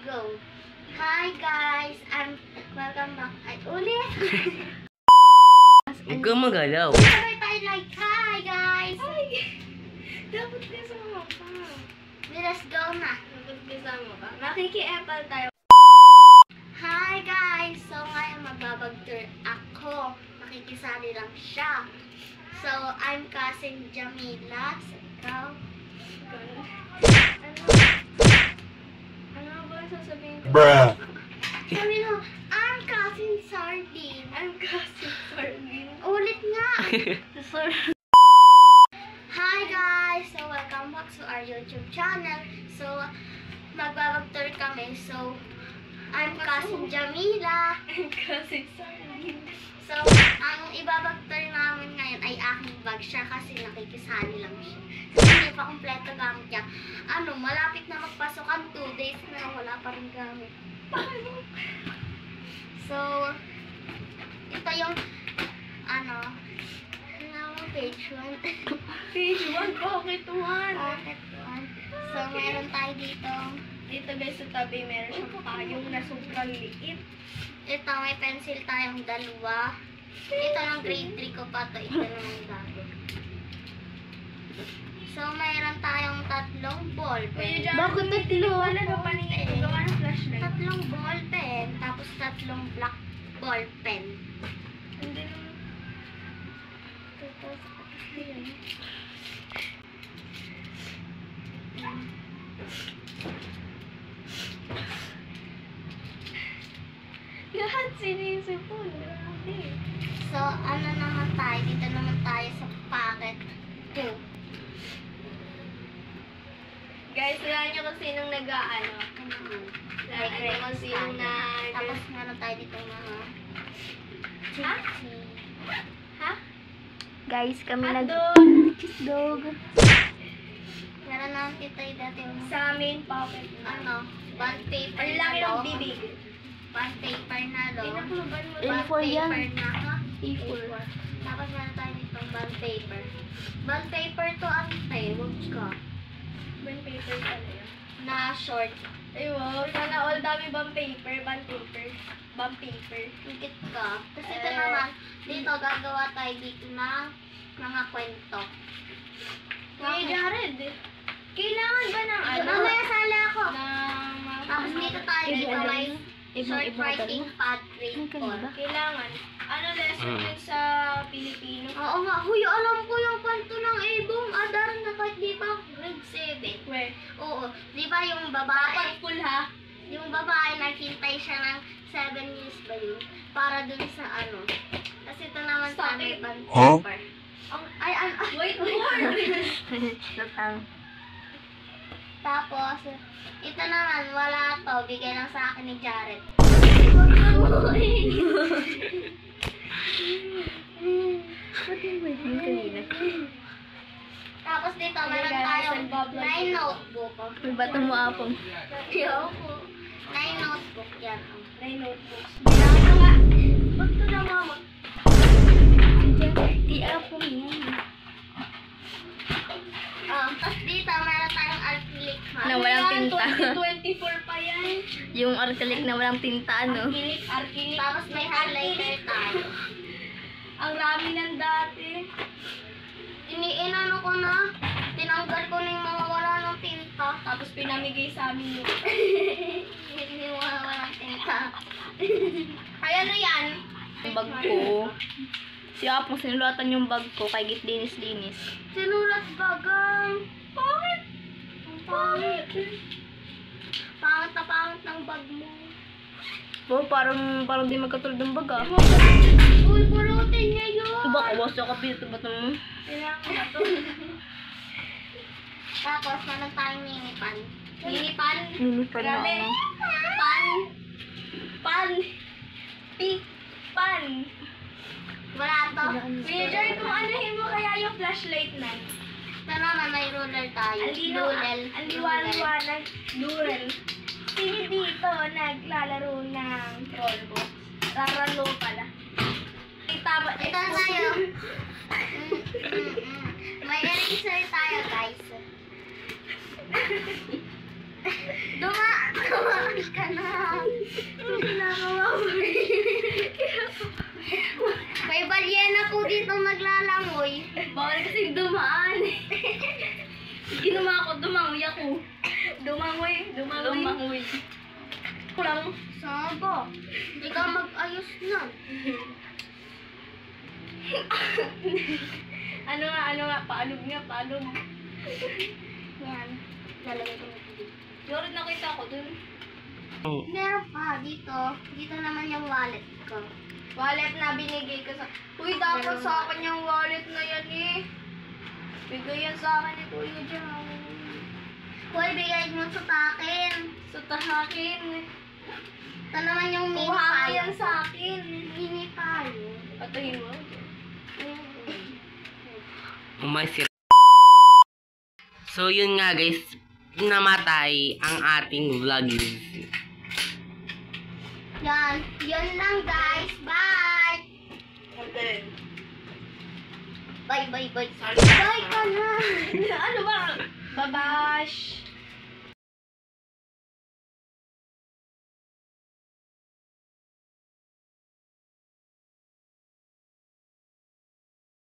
go. Hi guys, welcome back. Ay, ulit. Huwag kang magalaw. Sabay tayo like, hi guys. Ay! Dapat kasama ka. Let's go na. Dapat kasama ka. Makiki-apple tayo. Hi guys, so ngayon magbabag-tour ako. Makikisali lang siya. So, I'm cousin Jamila. So, ikaw? Ano ba sasabihin ko? Bruh. Sabi mo, I'm cousin Sardine. I'm cousin Sardine. Ulit nga. Sorry. Hi guys! So, welcome back to our YouTube channel. So, magbabag-tour kami. So, I'm cousin Jamila. I'm cousin Sardine. So, ang ibabag-tour namin ngayon ay aking bag siya kasi nakikisali lang siya. Kasi hindi pa kompleto gamit niya. Malapit na magpasokan, 2 days na wala pa rin gamit. So, ito yung, page 1. Page 1, bakit 1? Bakit 1? So, meron tayo dito. Dito guys sa tabi, meron siyang payong na sobrang liit. Ito, may pencil tayong 2. Ito ng grade 3 ko pa to. Ito naman dati. So, mayroon tayong 3 ballpen. Bakit 3? Wala na paningin. Gawa ng flashlight. 3 ballpen. Tapos 3 black ballpen. Hindi naman. Lahat sinisipon. So, naman tayo? Dito naman tayo sa pocket 2. Guys, wala nyo kung sinong nag-aano. Like, kung sinong Tapos meron tayo dito mga Ha? Ha? Guys, kami Hotdog! dog. Meron naman kita dati yung Sa main pocket. bond paper Ang na laki ng lo. bibig. Bond paper na lo. Pinakuluban mo. Bond A4 yan. paper na ha? A4. Tapos meron tayo ditong bond paper. Bond paper to huwag ka. Bond paper pala yun. Na short. Ay wow, sana all dami bang paper, bond paper. Bond paper. Higit ka. Kasi ito naman, dito gagawa tayo dito ng mga kwento. Kuya Jared, kailangan ba ng ano? Mamaya sala ako. Ng Tapos dito tayo, dito may short writing pad grade 4. kailangan. Ano lesson din sa Pilipino? Oo nga, huy, alam ko yung kanto ng Ebong Adar na kahit di ba grade 7. Where? Oo, di ba yung babae, Dapat full ha? yung babae naghintay siya ng 7 years ba yun? Para dun sa Kasi ito naman sa Stop it. band Huh? paper. Wait more! Tapos, ito naman, wala to. Bigay lang sa akin ni Jared. Tapos dito, meron tayong 9 notebook. May bato mo apong. 9 notebook yan. 9 notebooks. Ano nga? Ba't ko na mama? Di apong yan. Tapos dito, meron tayong acrylic Na mat. walang tinta. 2024 pa yan. Yung acrylic na walang tinta, ano? Arkilik. Tapos may highlighter tayo. Ang rami ng dati. Inano ko na, tinanggal ko na yung mga wala ng tinta. Tapos pinamigay sa amin yun. Hindi mo mga walang tinta. Ay, ano yan? Yung bag ko. Si Apong sinulatan yung bag ko kay Git Linis. Sinulat bagang. Bakit? Ang pangit. Pangit na pangit ng bag mo. Oh, parang di magkatulad ng bag, ah. Pulpulutin niya yun. Baka wasa ka pito ba ito mo? Kailangan ko na to. Tapos, meron tayong minipan. Minipan? Nilipan na Grabe. ako. Pan. Pan. Wala to. Kuya Joy, kung anuhin mo kaya yung flashlight na. Ito naman, may ruler tayo. Ang liwanag. Dural. Sino dito naglalaro ng trollbox? Raralo pala. Tama. Ito tayo. May eraser tayo, guys. Kumami ka na. May balyena po dito naglalangoy. Bawal kasi dumaan. Ginawa ko, dumangoy ako. Dumangoy. Kulang. Sabo. Hindi ka mag-ayos na. Ano nga, paalog nga. Yan. Lalagay ko na dito. Yorid nakita ko dun. Meron pa dito. Dito naman yung wallet ko. Wallet na binigay ko sa... Uy, dapat sa akin yung wallet na yan eh. Bigay yan sa akin ni Kuya Jam. Hoy, bigay mo sa akin. Sa tahakin. Ito naman yung mini Kuha mo payo. yan sa akin. Mini payo. Patayin mo. Umasir. So yun nga guys, namatay ang ating vlog. Yan. Yun lang guys. Bye. Bye. Bye ka na. Ano ba? Babash.